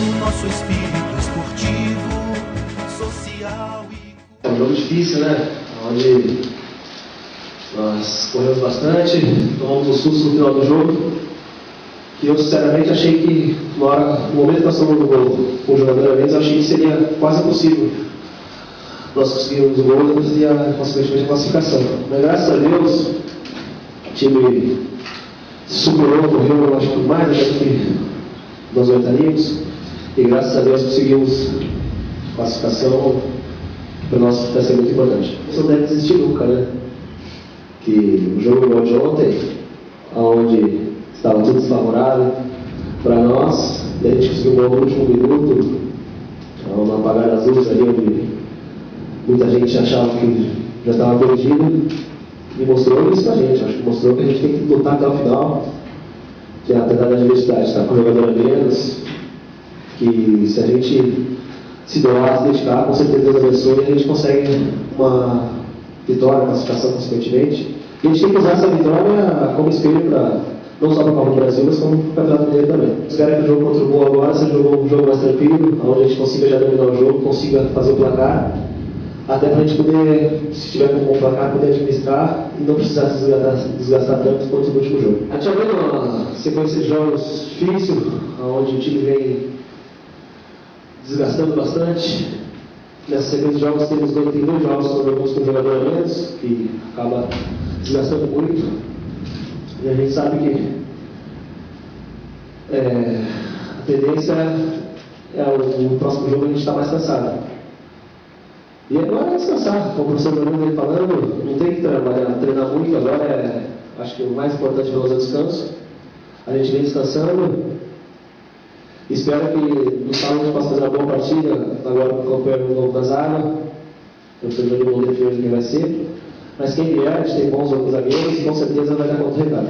o nosso espírito esportivo, social e... É um jogo difícil, né? Onde nós corremos bastante, tomamos um susto no final do jogo. E eu sinceramente achei que no momento que nós estamos no gol com o jogador a menos, eu achei que seria quase impossível nós conseguirmos o gol e consequentemente a classificação. Mas graças a Deus o time superou, correu, acho que mais até do que nós oitaríamos, e graças a Deus conseguimos classificação. Para nós vai ser muito importante. Você não deve desistir nunca, né? Que o jogo de ontem, onde estava tudo desfavorável para nós, e a gente conseguiu um gol no último minuto, no apagar das luzes ali, onde muita gente achava que já estava perdido, e mostrou isso para a gente. Acho que mostrou que a gente tem que lutar até o final, que apesar da adversidade estar com o jogador a menos, que se a gente se doar, se dedicar, com certeza Deus abençoe e a gente consegue uma vitória, classificação consequentemente. E a gente tem que usar essa vitória como espelho para não só para a Copa do Brasil, mas como para o Campeonato Mineiro também. Espero que o jogo contra o Boa agora seja um jogo mais tranquilo, onde a gente consiga já dominar o jogo, consiga fazer o placar, até para a gente poder, se tiver com um bom placar, poder administrar e não precisar se desgastar tanto quanto no último jogo. A gente já vendo uma sequência de jogos difícil, onde o time vem desgastando bastante. Nessa sequência de jogos tem dois jogos que jogamos com o jogador a menos, que acaba desgastando muito. E a gente sabe que a tendência é o próximo jogo a gente está mais cansado. E agora é descansar, como o professor Bruno vem falando, não tem que treinar muito, agora acho que o mais importante é o descanso. A gente vem descansando. Espero que no sábado a gente possa fazer uma boa partida, agora com o campeão novo da zaga. Eu estou jogando o defesa quem vai ser. Mas quem vier, a gente tem bons outros zagueiros e com certeza vai dar conta do recado.